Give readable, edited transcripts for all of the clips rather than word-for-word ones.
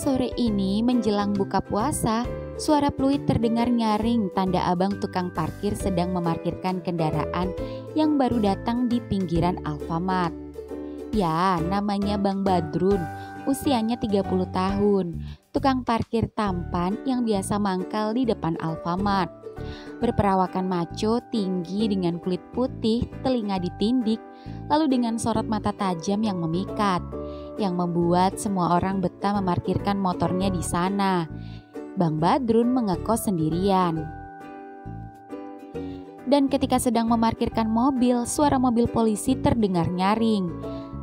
Sore ini menjelang buka puasa, suara fluid terdengar nyaring tanda abang tukang parkir sedang memarkirkan kendaraan yang baru datang di pinggiran Alfamart. Ya, namanya Bang Badrun, usianya 30 tahun, tukang parkir tampan yang biasa mangkal di depan Alfamart. Berperawakan maco tinggi dengan kulit putih, telinga ditindik, lalu dengan sorot mata tajam yang memikat, yang membuat semua orang betah memarkirkan motornya di sana. Bang Badrun mengekos sendirian. Dan ketika sedang memarkirkan mobil, suara mobil polisi terdengar nyaring.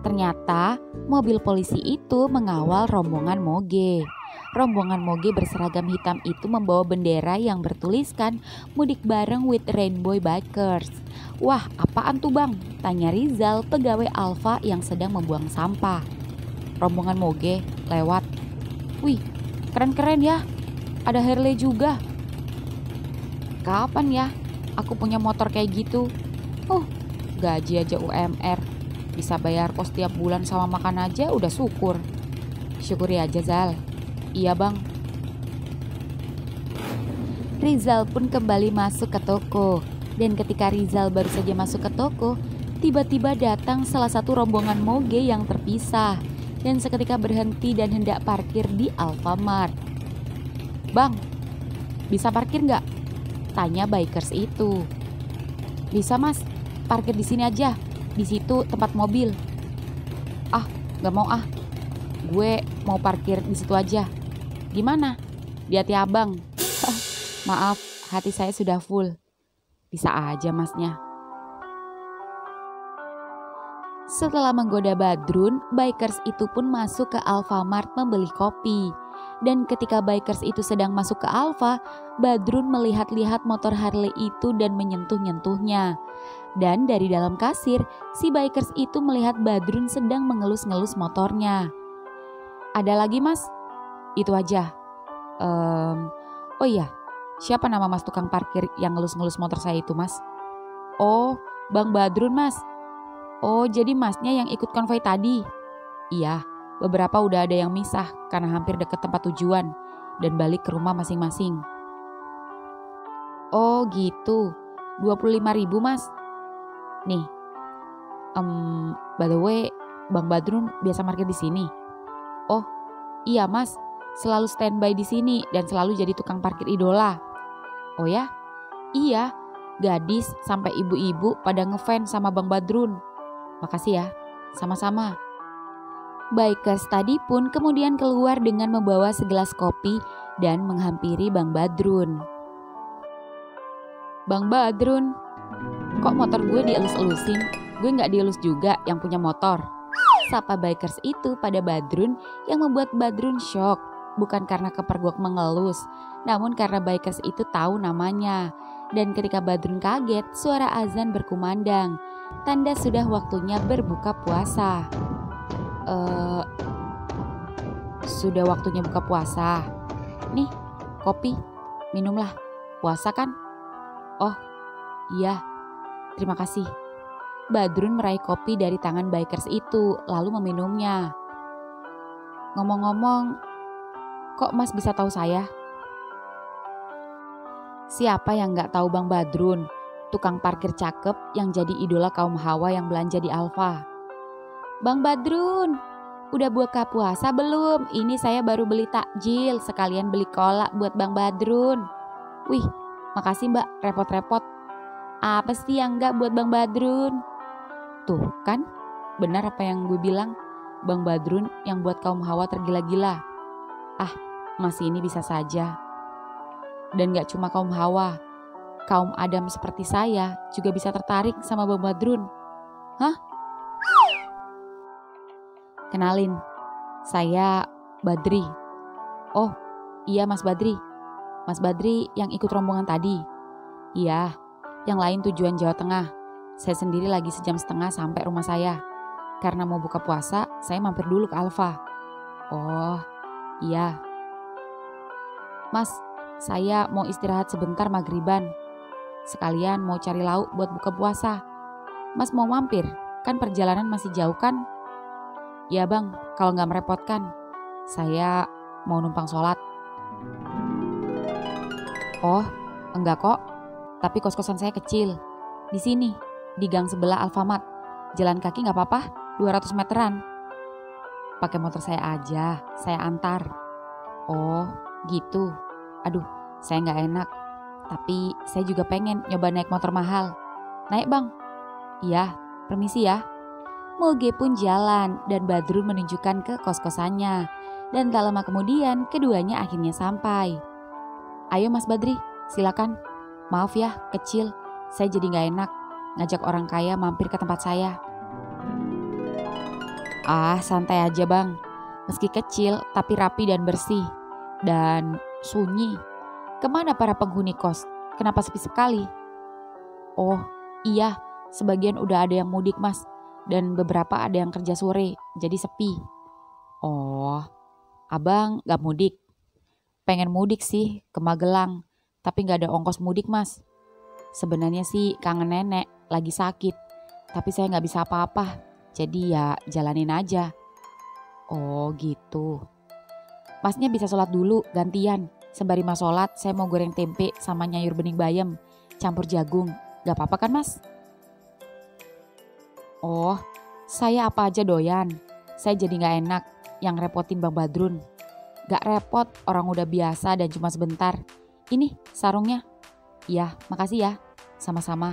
Ternyata mobil polisi itu mengawal rombongan moge. Rombongan moge berseragam hitam itu membawa bendera yang bertuliskan mudik bareng with Rainbow Bikers. Wah, apaan tuh bang? Tanya Rizal, pegawai Alfa yang sedang membuang sampah. Rombongan moge lewat. Wih, keren-keren ya. Ada Harley juga. Kapan ya aku punya motor kayak gitu? Gaji aja UMR. Bisa bayar kos tiap bulan sama makan aja udah syukur. Syukuri aja Zal. Iya bang. Rizal pun kembali masuk ke toko. Dan ketika Rizal baru saja masuk ke toko, tiba-tiba datang salah satu rombongan moge yang terpisah. Dan seketika berhenti dan hendak parkir di Alfamart. Bang, bisa parkir nggak? Tanya bikers itu. Bisa mas, parkir di sini aja. Di situ tempat mobil. Nggak mau ah. Gue mau parkir di situ aja. Gimana? Di hati abang. Maaf, hati saya sudah full. Bisa aja masnya. Setelah menggoda Badrun, bikers itu pun masuk ke Alfamart membeli kopi. Dan ketika bikers itu sedang masuk ke Alfa, Badrun melihat-lihat motor Harley itu dan menyentuh-nyentuhnya. Dan dari dalam kasir, si bikers itu melihat Badrun sedang mengelus-ngelus motornya. Ada lagi mas? Itu aja. Oh iya, siapa nama mas tukang parkir yang ngelus-ngelus motor saya itu mas? Oh, Bang Badrun mas. Oh, jadi masnya yang ikut konvoi tadi? Iya, beberapa udah ada yang misah karena hampir deket tempat tujuan dan balik ke rumah masing-masing. Oh gitu, 25.000 mas. Nih, by the way, Bang Badrun biasa parkir di sini? Oh, iya mas, selalu standby di sini dan selalu jadi tukang parkir idola. Oh ya? Iya, gadis sampai ibu-ibu pada ngefans sama Bang Badrun. Makasih ya, sama-sama. Bikers tadi pun kemudian keluar dengan membawa segelas kopi dan menghampiri Bang Badrun. Bang Badrun, kok motor gue dielus-elusin? Gue gak dielus juga yang punya motor. Sapa bikers itu pada Badrun yang membuat Badrun shock. Bukan karena kepergok mengelus, namun karena bikers itu tahu namanya. Dan ketika Badrun kaget, suara azan berkumandang. Tanda sudah waktunya berbuka puasa. Sudah waktunya buka puasa. Nih, kopi, minumlah. Puasa kan? Oh, iya. Terima kasih. Badrun meraih kopi dari tangan bikers itu, lalu meminumnya. Ngomong-ngomong, kok mas bisa tahu saya? Siapa yang gak tahu Bang Badrun? Tukang parkir cakep yang jadi idola kaum hawa yang belanja di Alfa. Bang Badrun, udah buka puasa belum? Ini saya baru beli takjil, sekalian beli kolak buat Bang Badrun. Wih, makasih mbak, repot-repot. Apa sih yang enggak buat Bang Badrun? Tuh kan, benar apa yang gue bilang. Bang Badrun yang buat kaum hawa tergila-gila. Masih ini bisa saja. Dan gak cuma kaum hawa. Kaum Adam seperti saya juga bisa tertarik sama Bang Badrun. Hah? Kenalin, saya Badri. Oh, iya Mas Badri. Mas Badri yang ikut rombongan tadi. Iya, yang lain tujuan Jawa Tengah. Saya sendiri lagi sejam setengah sampai rumah saya. Karena mau buka puasa, saya mampir dulu ke Alfa. Oh, iya. Mas, saya mau istirahat sebentar maghriban. Sekalian mau cari lauk buat buka puasa. Mas mau mampir? Kan perjalanan masih jauh kan? Ya bang, kalau gak merepotkan. Saya mau numpang sholat. Oh, enggak kok. Tapi kos-kosan saya kecil. Di sini, di gang sebelah Alfamart. Jalan kaki gak apa-apa, 200 meteran. Pakai motor saya aja, saya antar. Oh, gitu. Aduh, saya gak enak. Tapi saya juga pengen nyoba naik motor mahal. Naik bang? Iya, permisi ya. Moge pun jalan dan Badrun menunjukkan ke kos-kosannya. Dan tak lama kemudian keduanya akhirnya sampai. Ayo Mas Badri, silakan. Maaf ya, kecil. Saya jadi gak enak ngajak orang kaya mampir ke tempat saya. Ah, santai aja bang. Meski kecil, tapi rapi dan bersih. Dan sunyi. Kemana para penghuni kos? Kenapa sepi sekali? Oh, iya. Sebagian udah ada yang mudik mas. Dan beberapa ada yang kerja sore, jadi sepi. Oh, abang gak mudik? Pengen mudik sih ke Magelang, tapi gak ada ongkos mudik mas. Sebenarnya sih kangen nenek, lagi sakit. Tapi saya gak bisa apa-apa, jadi ya jalanin aja. Oh gitu. Masnya bisa sholat dulu gantian. Sembari mas sholat saya mau goreng tempe sama nyayur bening bayam, campur jagung. Gak apa-apa kan mas? Oh, saya apa aja doyan. Saya jadi gak enak yang repotin Bang Badrun. Gak repot, orang udah biasa dan cuma sebentar. Ini sarungnya. Iya, makasih ya. Sama-sama.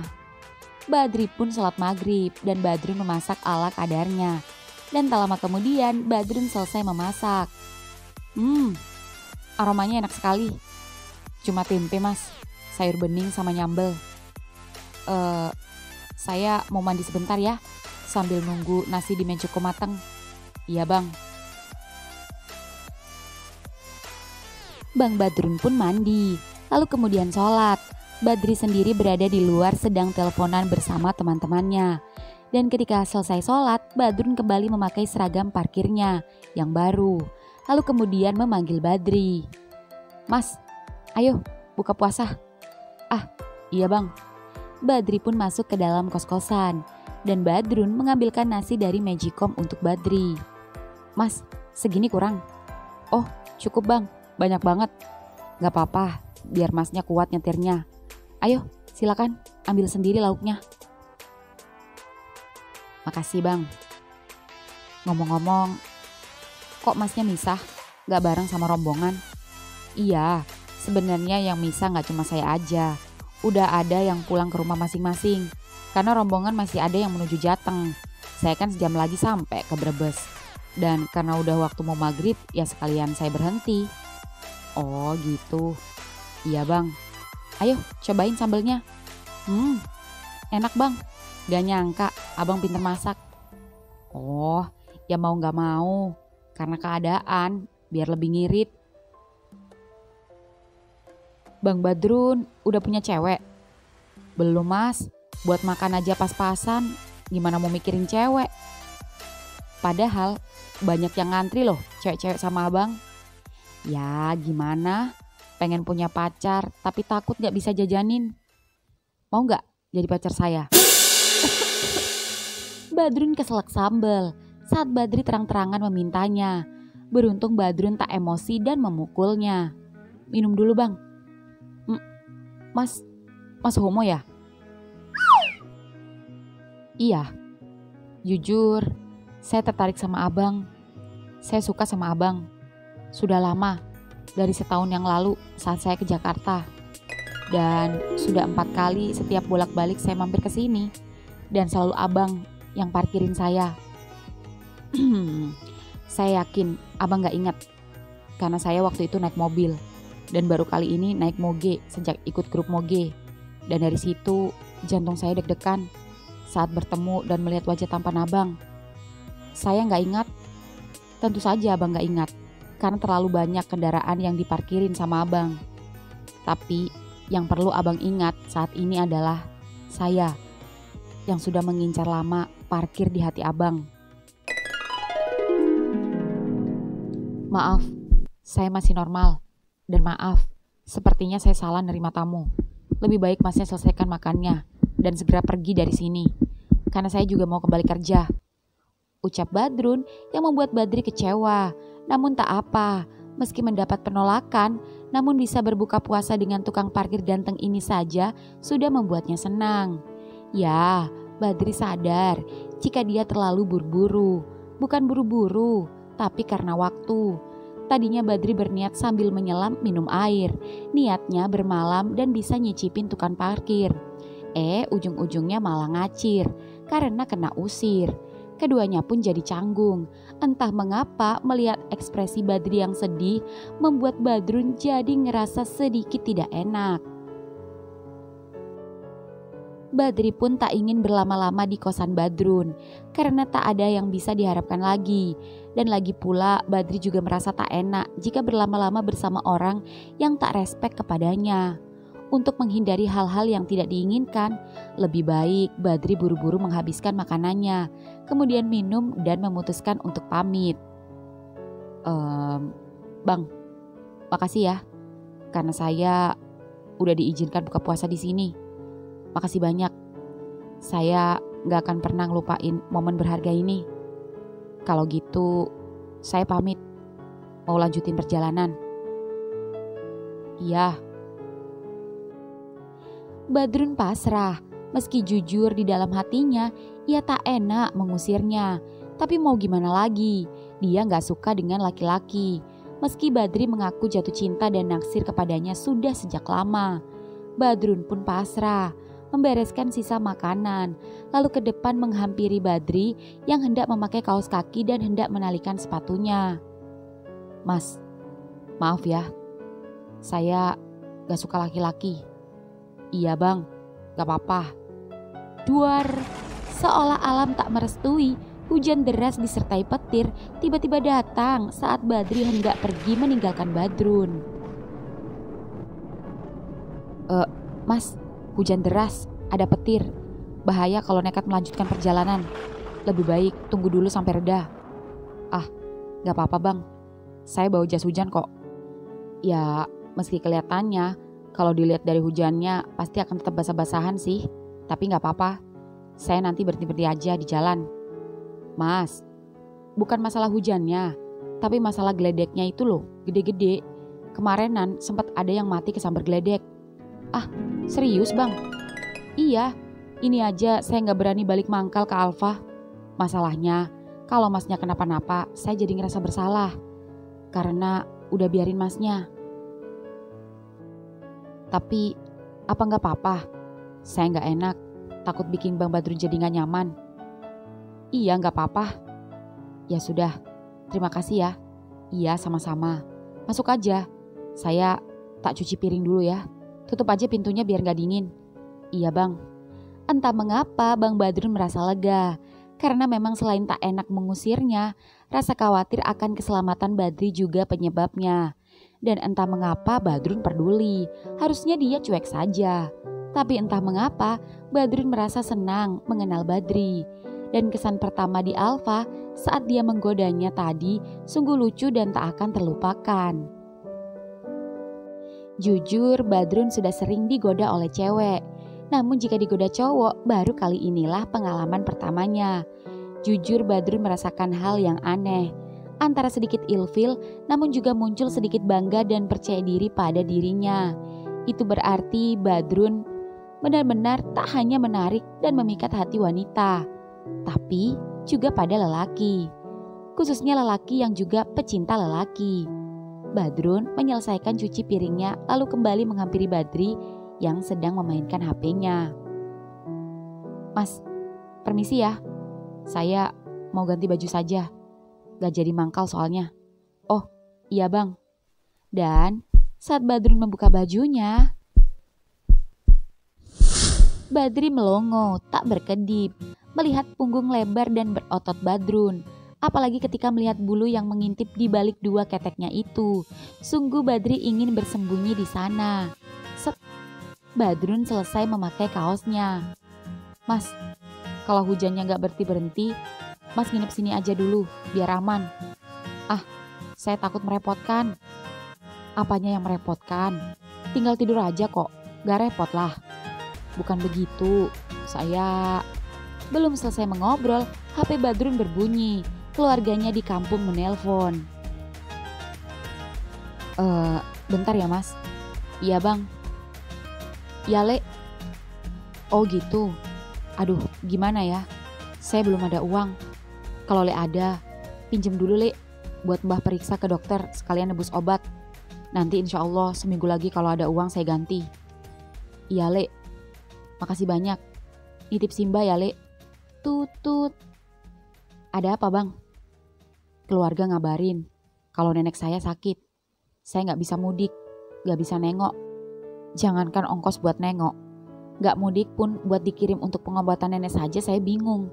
Badri pun sholat maghrib dan Badrun memasak ala kadarnya. Dan tak lama kemudian Badrun selesai memasak. Aromanya enak sekali. Cuma tempe mas, sayur bening sama nyambel. Saya mau mandi sebentar ya. Sambil nunggu nasi di mencukup mateng. Iya bang. Bang Badrun pun mandi, lalu kemudian sholat. Badri sendiri berada di luar sedang teleponan bersama teman-temannya. Dan ketika selesai sholat, Badrun kembali memakai seragam parkirnya yang baru. Lalu kemudian memanggil Badri. Mas, ayo buka puasa. Ah, iya bang. Badri pun masuk ke dalam kos-kosan. Dan Badrun mengambilkan nasi dari Magicom untuk Badri. Mas, segini kurang? Oh, cukup bang. Banyak banget. Gak apa-apa, biar masnya kuat nyetirnya. Ayo, silakan ambil sendiri lauknya. Makasih bang. Ngomong-ngomong, kok masnya misah? Gak bareng sama rombongan? Iya, sebenarnya yang misah gak cuma saya aja. Udah ada yang pulang ke rumah masing-masing. Karena rombongan masih ada yang menuju Jateng. Saya kan sejam lagi sampai ke Brebes. Dan karena udah waktu mau maghrib, ya sekalian saya berhenti. Oh gitu. Iya bang. Ayo cobain sambelnya. Enak bang. Gak nyangka abang pinter masak. Oh ya mau gak mau. Karena keadaan biar lebih ngirit. Bang Badrun udah punya cewek? Belum mas. Buat makan aja pas-pasan. Gimana mau mikirin cewek? Padahal banyak yang ngantri loh cewek-cewek sama abang. Ya gimana, pengen punya pacar tapi takut gak bisa jajanin. Mau gak jadi pacar saya? Badrun keselak sambal saat Badri terang-terangan memintanya. Beruntung Badrun tak emosi dan memukulnya. Minum dulu bang. Mas homo ya? Iya, jujur saya tertarik sama abang. Saya suka sama abang. Sudah lama, dari setahun yang lalu saat saya ke Jakarta. Dan sudah 4 kali setiap bolak-balik saya mampir ke sini. Dan selalu abang yang parkirin saya. Saya yakin abang gak ingat. Karena saya waktu itu naik mobil. Dan baru kali ini naik moge sejak ikut grup moge. Dan dari situ jantung saya deg-degan saat bertemu dan melihat wajah tampan abang. Saya gak ingat. Tentu saja abang gak ingat. Karena terlalu banyak kendaraan yang diparkirin sama abang. Tapi yang perlu abang ingat saat ini adalah saya yang sudah mengincar lama parkir di hati abang. Maaf, saya masih normal. Dan maaf, sepertinya saya salah nerima tamu. Lebih baik masnya selesaikan makannya dan segera pergi dari sini. Karena saya juga mau kembali kerja. Ucap Badrun yang membuat Badri kecewa. Namun tak apa, Meski mendapat penolakan, namun bisa berbuka puasa dengan tukang parkir ganteng ini saja sudah membuatnya senang. Ya, Badri sadar jika dia terlalu buru-buru. Bukan buru-buru, tapi karena waktu. Tadinya Badri berniat sambil menyelam minum air. Niatnya bermalam dan bisa nyicipin tukang parkir. Ujung-ujungnya malah ngacir karena kena usir. Keduanya pun jadi canggung. Entah mengapa melihat ekspresi Badri yang sedih membuat Badrun jadi ngerasa sedikit tidak enak. Badri pun tak ingin berlama-lama di kosan Badrun karena tak ada yang bisa diharapkan lagi. Dan lagi pula Badri juga merasa tak enak jika berlama-lama bersama orang yang tak respek kepadanya. Untuk menghindari hal-hal yang tidak diinginkan, lebih baik Badri buru-buru menghabiskan makanannya, kemudian minum dan memutuskan untuk pamit. Bang, makasih ya, karena saya udah diizinkan buka puasa di sini. Makasih banyak. Saya gak akan pernah ngelupain momen berharga ini. Kalau gitu, saya pamit. Mau lanjutin perjalanan. Iya. Badrun pasrah, meski jujur di dalam hatinya ia tak enak mengusirnya. Tapi mau gimana lagi, dia gak suka dengan laki-laki. Meski Badri mengaku jatuh cinta dan naksir kepadanya sudah sejak lama. Badrun pun pasrah, membereskan sisa makanan, lalu ke depan menghampiri Badri yang hendak memakai kaos kaki dan hendak menalikan sepatunya. Mas, maaf ya, saya gak suka laki-laki. Iya bang, gak apa-apa. Duar, seolah alam tak merestui, hujan deras disertai petir tiba-tiba datang saat Badri hendak pergi meninggalkan Badrun. Mas, hujan deras, ada petir. Bahaya kalau nekat melanjutkan perjalanan. Lebih baik tunggu dulu sampai reda. Ah, gak apa-apa bang, saya bawa jas hujan kok. Ya, meski kelihatannya kalau dilihat dari hujannya pasti akan tetap basah-basahan sih. Tapi gak apa-apa, saya nanti berhenti-berhenti aja di jalan. Mas, bukan masalah hujannya, tapi masalah geledeknya itu loh, gede-gede. Kemarinan sempat ada yang mati kesambar geledek. Ah, serius bang? Iya, ini aja saya gak berani balik mangkal ke Alfa. Masalahnya, kalau masnya kenapa-napa, saya jadi ngerasa bersalah. Karena udah biarin masnya. Tapi, apa gak apa-apa? Saya gak enak, takut bikin Bang Badrun jadi gak nyaman. Iya gak apa-apa. Ya sudah, terima kasih ya. Iya sama-sama. Masuk aja. Saya tak cuci piring dulu ya. Tutup aja pintunya biar gak dingin. Iya bang. Entah mengapa Bang Badrun merasa lega. Karena memang selain tak enak mengusirnya, rasa khawatir akan keselamatan Badri juga penyebabnya. Dan entah mengapa Badrun peduli. Harusnya dia cuek saja. Tapi entah mengapa Badrun merasa senang mengenal Badri. Dan kesan pertama di Alfa saat dia menggodanya tadi sungguh lucu dan tak akan terlupakan. Jujur Badrun sudah sering digoda oleh cewek. Namun jika digoda cowok baru kali inilah pengalaman pertamanya. Jujur Badrun merasakan hal yang aneh. Antara sedikit ilfil namun juga muncul sedikit bangga dan percaya diri pada dirinya. Itu berarti Badrun benar-benar tak hanya menarik dan memikat hati wanita, tapi juga pada lelaki. Khususnya lelaki yang juga pecinta lelaki. Badrun menyelesaikan cuci piringnya lalu kembali menghampiri Badri yang sedang memainkan HP-nya. Mas, permisi ya. Saya mau ganti baju saja. Gak jadi mangkal soalnya. Oh, iya bang. Dan saat Badrun membuka bajunya, Badri melongo, tak berkedip, melihat punggung lebar dan berotot Badrun. Apalagi ketika melihat bulu yang mengintip di balik dua keteknya itu. Sungguh Badri ingin bersembunyi di sana. Badrun selesai memakai kaosnya. Mas, kalau hujannya gak berhenti-berhenti, Mas nginep sini aja dulu, biar aman. Ah, saya takut merepotkan. Apanya yang merepotkan? Tinggal tidur aja kok, gak repot lah. Bukan begitu, saya... Belum selesai mengobrol, HP Badrun berbunyi. Keluarganya di kampung menelpon. Bentar ya mas. Iya bang. Ya Le. Oh gitu. Aduh gimana ya, saya belum ada uang. Kalau Le ada, pinjem dulu Le, buat Mbah periksa ke dokter sekalian nebus obat. Nanti insya Allah seminggu lagi kalau ada uang saya ganti. Iya Le, makasih banyak. Nitip Simba ya Le. Tutut. Ada apa bang? Keluarga ngabarin kalau nenek saya sakit. Saya gak bisa mudik, gak bisa nengok. Jangankan ongkos buat nengok, gak mudik pun buat dikirim untuk pengobatan nenek saja saya bingung.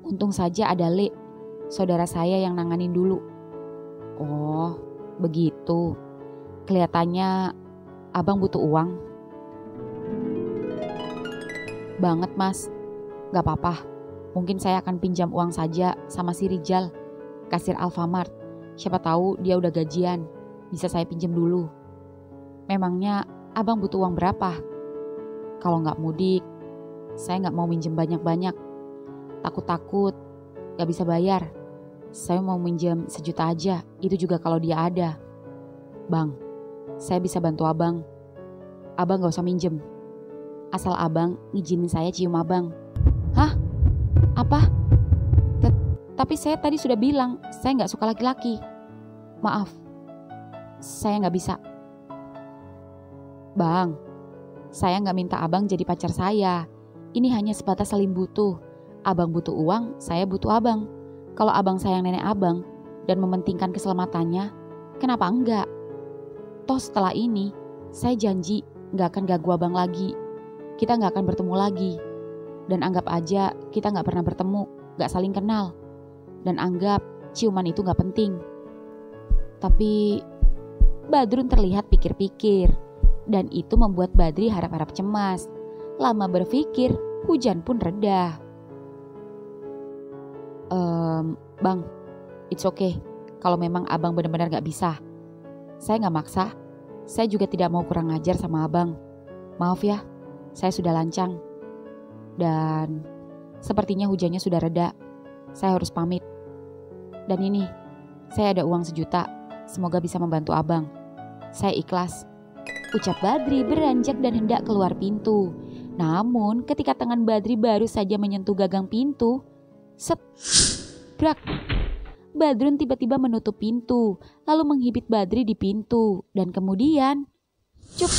Untung saja ada Le, saudara saya yang nanganin dulu. Oh, begitu. Kelihatannya abang butuh uang. Banget mas, gak apa-apa. Mungkin saya akan pinjam uang saja sama si Rijal, kasir Alfamart. Siapa tahu dia udah gajian, bisa saya pinjam dulu. Memangnya abang butuh uang berapa? Kalau gak mudik, saya gak mau minjem banyak-banyak. Takut-takut gak bisa bayar. Saya mau minjem 1 juta aja, itu juga kalau dia ada. Bang, saya bisa bantu abang. Abang gak usah minjem. Asal abang ngizinin saya cium abang. Hah? Apa? Tapi saya tadi sudah bilang, saya gak suka laki-laki. Maaf, saya gak bisa. Bang, saya gak minta abang jadi pacar saya. Ini hanya sebatas saling butuh. Abang butuh uang, saya butuh abang. Kalau abang sayang nenek abang dan mementingkan keselamatannya, kenapa enggak? Toh setelah ini, saya janji gak akan ganggu abang lagi. Kita gak akan bertemu lagi. Dan anggap aja kita gak pernah bertemu, gak saling kenal. Dan anggap ciuman itu gak penting. Tapi Badrun terlihat pikir-pikir. Dan itu membuat Badri harap-harap cemas. Lama berpikir, hujan pun reda. Bang, it's okay. Kalau memang abang benar-benar gak bisa. Saya gak maksa. Saya juga tidak mau kurang ajar sama abang. Maaf ya, saya sudah lancang. Dan sepertinya hujannya sudah reda. Saya harus pamit. Dan ini, saya ada uang 1 juta. Semoga bisa membantu abang. Saya ikhlas. Ucap Badri beranjak dan hendak keluar pintu. Namun ketika tangan Badri baru saja menyentuh gagang pintu, set, brak. Badrun tiba-tiba menutup pintu, lalu menghibit Badri di pintu. Dan kemudian, cup.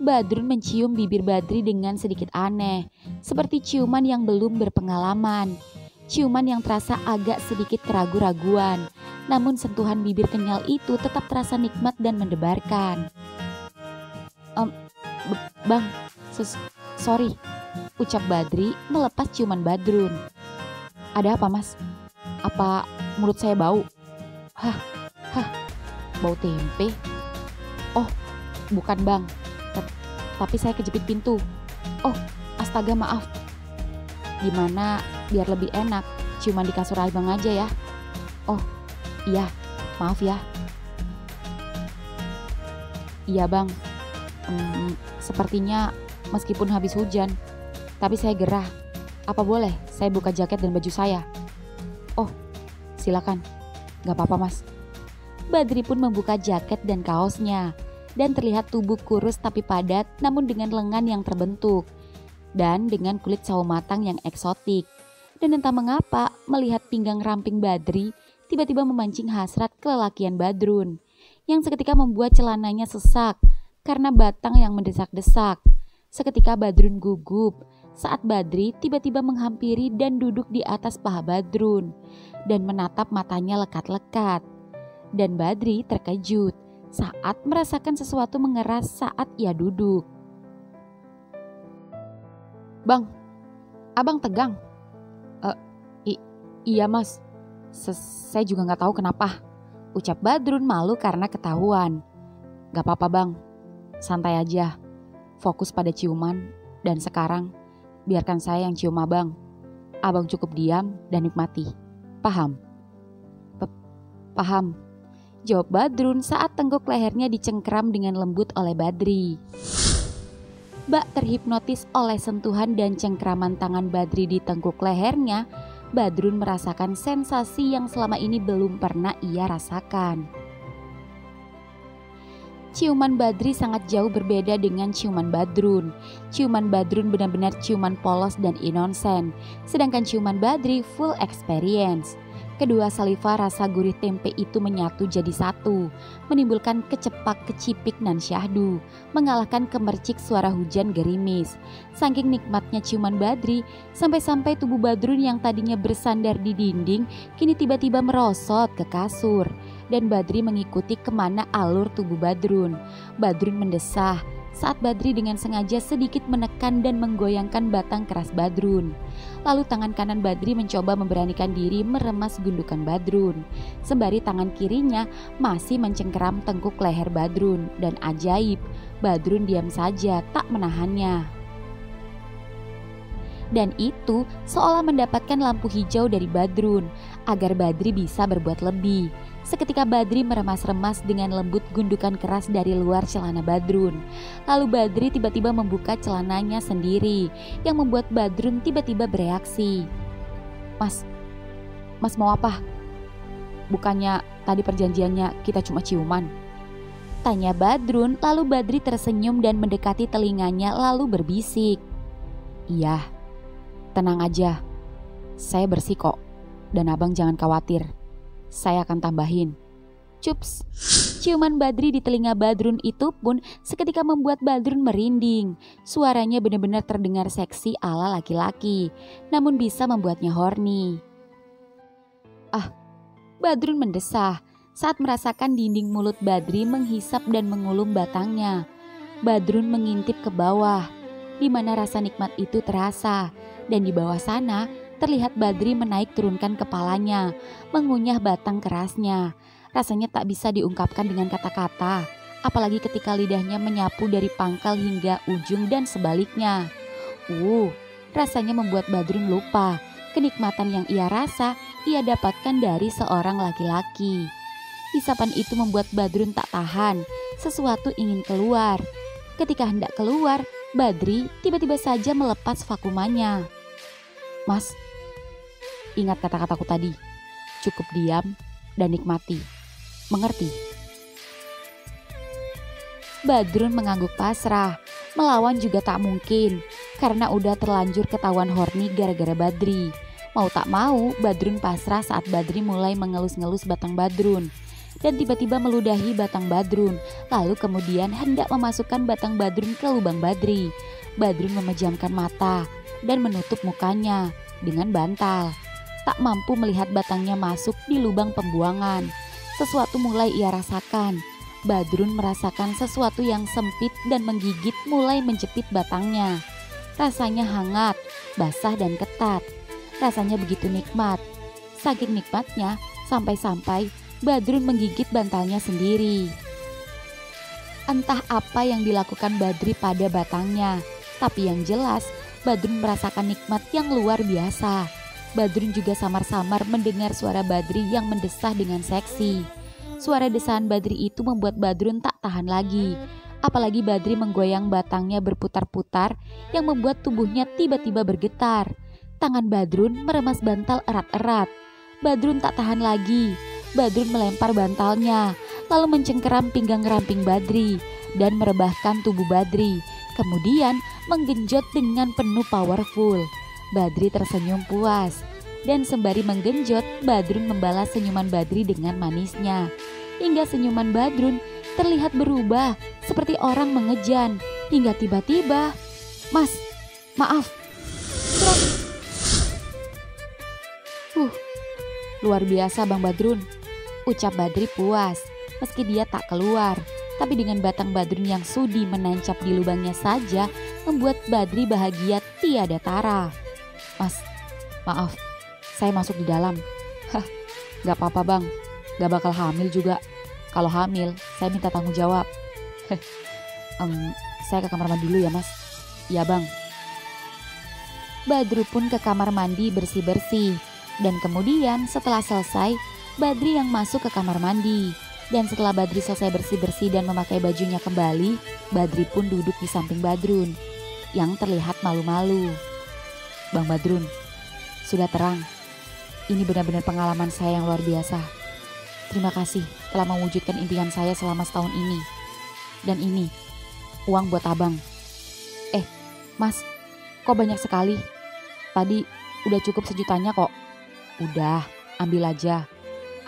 Badrun mencium bibir Badri dengan sedikit aneh, seperti ciuman yang belum berpengalaman. Ciuman yang terasa agak sedikit keraguan-raguan, namun sentuhan bibir kenyal itu tetap terasa nikmat dan mendebarkan. Bang, sorry, ucap Badri melepas ciuman Badrun. Ada apa mas? Apa mulut saya bau? Hah, bau tempe? Oh, bukan bang. Tapi saya kejepit pintu. Oh, astaga maaf. Gimana biar lebih enak, ciuman di kasur abang aja ya. Oh, iya, maaf ya. Iya bang, sepertinya meskipun habis hujan, tapi saya gerah. Apa boleh saya buka jaket dan baju saya? Oh, silakan. Gak apa-apa mas. Badri pun membuka jaket dan kaosnya. Dan terlihat tubuh kurus tapi padat namun dengan lengan yang terbentuk. Dan dengan kulit sawo matang yang eksotik. Dan entah mengapa melihat pinggang ramping Badri tiba-tiba memancing hasrat kelelakian Badrun. Yang seketika membuat celananya sesak karena batang yang mendesak-desak. Seketika Badrun gugup saat Badri tiba-tiba menghampiri dan duduk di atas paha Badrun. Dan menatap matanya lekat-lekat. Dan Badri terkejut saat merasakan sesuatu mengeras saat ia duduk. Bang, abang tegang? Iya mas, saya juga gak tahu kenapa. Ucap Badrun malu karena ketahuan. Gak apa-apa bang, santai aja. Fokus pada ciuman dan sekarang biarkan saya yang cium abang. Abang cukup diam dan nikmati. Paham? Paham. Jawab Badrun saat tenggok lehernya dicengkeram dengan lembut oleh Badri. Bak terhipnotis oleh sentuhan dan cengkeraman tangan Badri di tengkuk lehernya, Badrun merasakan sensasi yang selama ini belum pernah ia rasakan. Ciuman Badri sangat jauh berbeda dengan ciuman Badrun. Ciuman Badrun benar-benar ciuman polos dan inonsen, sedangkan ciuman Badri full experience. Kedua saliva rasa gurih tempe itu menyatu jadi satu, menimbulkan kecepak kecipik nan syahdu, mengalahkan kemercik suara hujan gerimis. Saking nikmatnya ciuman Badri, sampai-sampai tubuh Badrun yang tadinya bersandar di dinding, kini tiba-tiba merosot ke kasur. Dan Badri mengikuti kemana alur tubuh Badrun. Badrun mendesah saat Badri dengan sengaja sedikit menekan dan menggoyangkan batang keras Badrun. Lalu tangan kanan Badri mencoba memberanikan diri meremas gundukan Badrun, sembari tangan kirinya masih mencengkeram tengkuk leher Badrun. Dan ajaib, Badrun diam saja tak menahannya. Dan itu seolah mendapatkan lampu hijau dari Badrun agar Badri bisa berbuat lebih. Seketika Badri meremas-remas dengan lembut gundukan keras dari luar celana Badrun. Lalu Badri tiba-tiba membuka celananya sendiri yang membuat Badrun tiba-tiba bereaksi. Mas mau apa? Bukannya tadi perjanjiannya kita cuma ciuman? Tanya Badrun, lalu Badri tersenyum dan mendekati telinganya lalu berbisik. Iya, tenang aja, saya bersih kok, dan abang jangan khawatir, saya akan tambahin. Cups, ciuman Badri di telinga Badrun itu pun seketika membuat Badrun merinding. Suaranya benar-benar terdengar seksi ala laki-laki, namun bisa membuatnya horny. Badrun mendesah saat merasakan dinding mulut Badri menghisap dan mengulum batangnya. Badrun mengintip ke bawah, di mana rasa nikmat itu terasa. Dan di bawah sana terlihat Badri menaik turunkan kepalanya, mengunyah batang kerasnya. Rasanya tak bisa diungkapkan dengan kata-kata, apalagi ketika lidahnya menyapu dari pangkal hingga ujung dan sebaliknya. Rasanya membuat Badrun lupa kenikmatan yang ia rasa ia dapatkan dari seorang laki-laki. Hisapan itu membuat Badrun tak tahan, sesuatu ingin keluar. Ketika hendak keluar, Badri tiba-tiba saja melepas vakumannya. Mas, ingat kata-kataku tadi, cukup diam dan nikmati. Mengerti? Badrun mengangguk pasrah. Melawan juga tak mungkin, karena udah terlanjur ketahuan horny gara-gara Badri. Mau tak mau, Badrun pasrah saat Badri mulai mengelus-ngelus batang Badrun. Dan tiba-tiba meludahi batang Badrun, lalu kemudian hendak memasukkan batang Badrun ke lubang Badri. Badrun memejamkan mata dan menutup mukanya dengan bantal. Tak mampu melihat batangnya masuk di lubang pembuangan. Sesuatu mulai ia rasakan. Badrun merasakan sesuatu yang sempit dan menggigit mulai menjepit batangnya. Rasanya hangat, basah dan ketat. Rasanya begitu nikmat. Saking nikmatnya, sampai-sampai Badrun menggigit bantalnya sendiri. Entah apa yang dilakukan Badri pada batangnya, tapi yang jelas Badrun merasakan nikmat yang luar biasa. Badrun juga samar-samar mendengar suara Badri yang mendesah dengan seksi. Suara desahan Badri itu membuat Badrun tak tahan lagi. Apalagi Badri menggoyang batangnya berputar-putar yang membuat tubuhnya tiba-tiba bergetar. Tangan Badrun meremas bantal erat-erat. Badrun tak tahan lagi. Badrun melempar bantalnya, lalu mencengkeram pinggang ramping Badri dan merebahkan tubuh Badri. Kemudian menggenjot dengan penuh powerful. Badri tersenyum puas. Dan sembari menggenjot, Badrun membalas senyuman Badri dengan manisnya. Hingga senyuman Badrun terlihat berubah seperti orang mengejan. Hingga tiba-tiba, "Mas, maaf." Luar biasa Bang Badrun, ucap Badri puas. Meski dia tak keluar, tapi dengan batang Badrun yang sudi menancap di lubangnya saja membuat Badri bahagia tiada tara. "Mas, maaf, saya masuk di dalam." Gak apa-apa bang, gak bakal hamil juga. Kalau hamil, saya minta tanggung jawab. Saya ke kamar mandi dulu ya mas. Ya bang. Badru pun ke kamar mandi bersih-bersih. Dan kemudian setelah selesai, Badri yang masuk ke kamar mandi. Dan setelah Badri selesai bersih-bersih dan memakai bajunya kembali, Badri pun duduk di samping Badrun yang terlihat malu-malu. "Bang Badrun, sudah terang. Ini benar-benar pengalaman saya yang luar biasa. Terima kasih telah mewujudkan impian saya selama setahun ini. Dan ini, uang buat abang. Mas, kok banyak sekali? Tadi udah cukup sejutanya kok. Udah, ambil aja.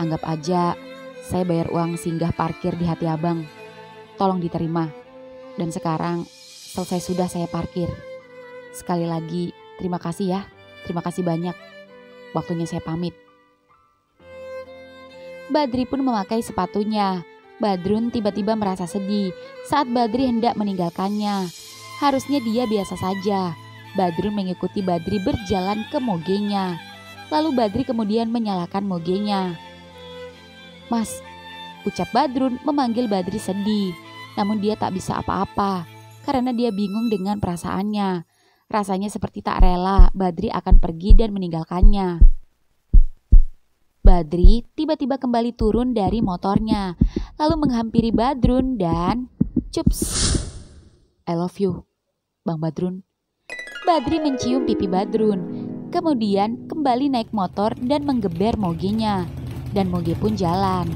Anggap aja saya bayar uang singgah parkir di hati abang. Tolong diterima. Dan sekarang selesai sudah saya parkir. Sekali lagi, terima kasih ya. Terima kasih banyak. Waktunya saya pamit. Badri pun memakai sepatunya. Badrun tiba-tiba merasa sedih saat Badri hendak meninggalkannya. Harusnya dia biasa saja. Badrun mengikuti Badri berjalan ke mogenya. Lalu Badri kemudian menyalakan mogenya. Mas, ucap Badrun memanggil Badri sedih. Namun dia tak bisa apa-apa karena dia bingung dengan perasaannya. Rasanya seperti tak rela Badri akan pergi dan meninggalkannya. Badri tiba-tiba kembali turun dari motornya, lalu menghampiri Badrun dan cups. I love you, Bang Badrun. Badri mencium pipi Badrun, kemudian kembali naik motor dan menggeber mogenya, dan moge pun jalan.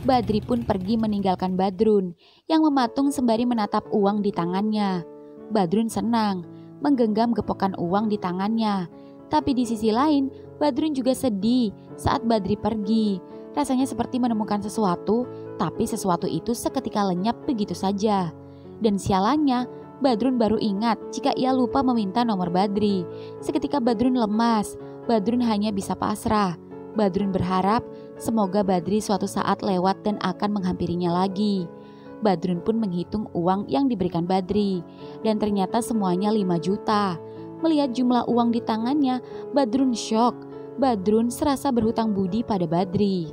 Badri pun pergi meninggalkan Badrun yang mematung sembari menatap uang di tangannya. Badrun senang menggenggam gepokan uang di tangannya. Tapi di sisi lain, Badrun juga sedih saat Badri pergi. Rasanya seperti menemukan sesuatu, tapi sesuatu itu seketika lenyap begitu saja. Dan sialannya, Badrun baru ingat jika ia lupa meminta nomor Badri. Seketika Badrun lemas, Badrun hanya bisa pasrah. Badrun berharap semoga Badri suatu saat lewat dan akan menghampirinya lagi. Badrun pun menghitung uang yang diberikan Badri, dan ternyata semuanya 5 juta. Melihat jumlah uang di tangannya, Badrun syok. Badrun serasa berhutang budi pada Badri.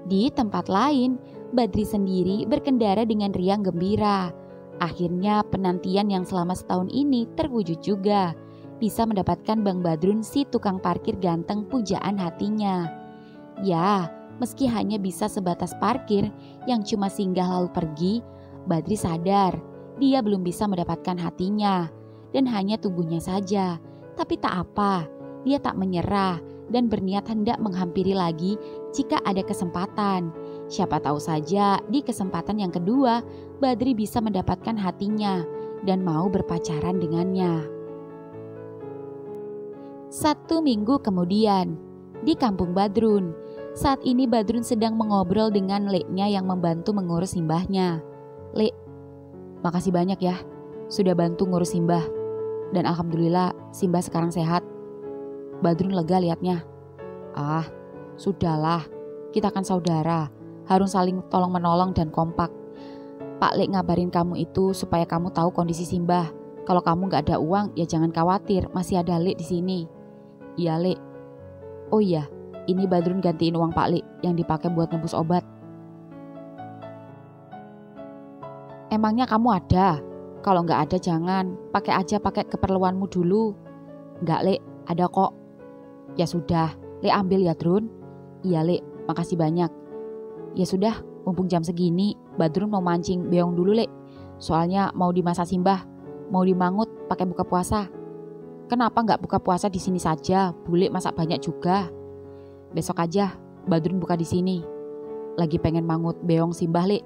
Di tempat lain, Badri sendiri berkendara dengan riang gembira. Akhirnya penantian yang selama setahun ini terwujud juga. Bisa mendapatkan Bang Badrun si tukang parkir ganteng pujaan hatinya. Ya, meski hanya bisa sebatas parkir yang cuma singgah lalu pergi, Badri sadar dia belum bisa mendapatkan hatinya dan hanya tubuhnya saja. Tapi tak apa, dia tak menyerah dan berniat hendak menghampiri lagi jika ada kesempatan. Siapa tahu saja di kesempatan yang kedua Badri bisa mendapatkan hatinya dan mau berpacaran dengannya. 1 minggu kemudian, di kampung Badrun. Saat ini Badrun sedang mengobrol dengan Leknya yang membantu mengurus simbahnya. Lek, makasih banyak ya sudah bantu ngurus simbah. Dan alhamdulillah simbah sekarang sehat. Badrun lega liatnya. Ah, sudahlah, kita kan saudara, harus saling tolong menolong dan kompak. Pak Lek ngabarin kamu itu supaya kamu tahu kondisi simbah. Kalau kamu gak ada uang ya jangan khawatir, masih ada Lek di sini. Iya Lek. Oh iya, ini Badrun gantiin uang Pak Lek yang dipakai buat nebus obat. Emangnya kamu ada? Kalau nggak ada jangan, pakai aja pakai keperluanmu dulu. Nggak Lek, ada kok. Ya sudah, Lek ambil ya Drun. Iya Lek, makasih banyak. Ya sudah, mumpung jam segini, Badrun mau mancing beong dulu Lek. Soalnya mau dimasak simbah, mau dimangut pakai buka puasa. Kenapa nggak buka puasa di sini saja? Bule masak banyak juga. Besok aja Badrun buka di sini. Lagi pengen mangut beong simbah Lek.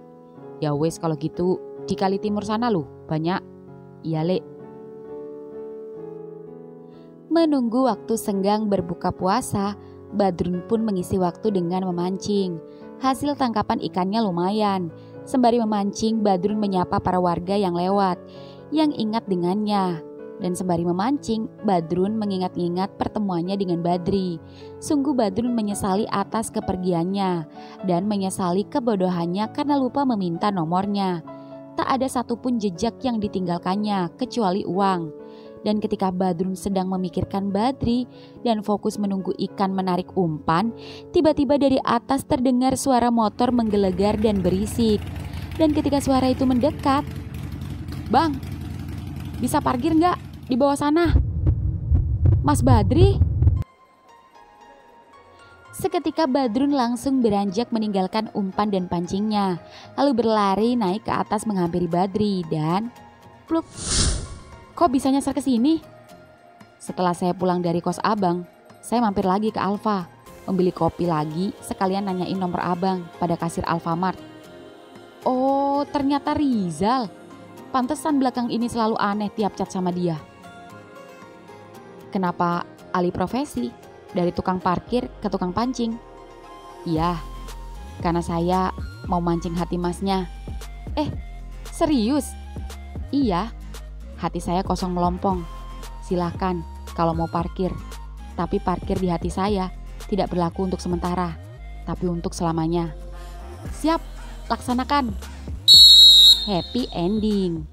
Ya wes kalau gitu di Kali Timur sana loh, banyak. Iya Lek. Menunggu waktu senggang berbuka puasa, Badrun pun mengisi waktu dengan memancing. Hasil tangkapan ikannya lumayan. Sembari memancing, Badrun menyapa para warga yang lewat, yang ingat dengannya. Dan sembari memancing, Badrun mengingat-ingat pertemuannya dengan Badri. Sungguh Badrun menyesali atas kepergiannya dan menyesali kebodohannya karena lupa meminta nomornya. Tak ada satupun jejak yang ditinggalkannya kecuali uang. Dan ketika Badrun sedang memikirkan Badri dan fokus menunggu ikan menarik umpan, tiba-tiba dari atas terdengar suara motor menggelegar dan berisik. Dan ketika suara itu mendekat, "Bang, bisa parkir nggak di bawah sana? Mas Badri?" Seketika Badrun langsung beranjak meninggalkan umpan dan pancingnya, lalu berlari naik ke atas menghampiri Badri dan pluk. "Kok bisa nyasar ke sini?" Setelah saya pulang dari kos abang, saya mampir lagi ke Alfa, membeli kopi lagi sekalian nanyain nomor abang pada kasir Alfamart. Oh, ternyata Rizal. Pantesan belakang ini selalu aneh tiap chat sama dia. Kenapa alih profesi dari tukang parkir ke tukang pancing? Iya, karena saya mau mancing hati masnya. Serius? Iya, hati saya kosong melompong. Silahkan kalau mau parkir. Tapi parkir di hati saya tidak berlaku untuk sementara, tapi untuk selamanya. Siap, laksanakan. Happy ending.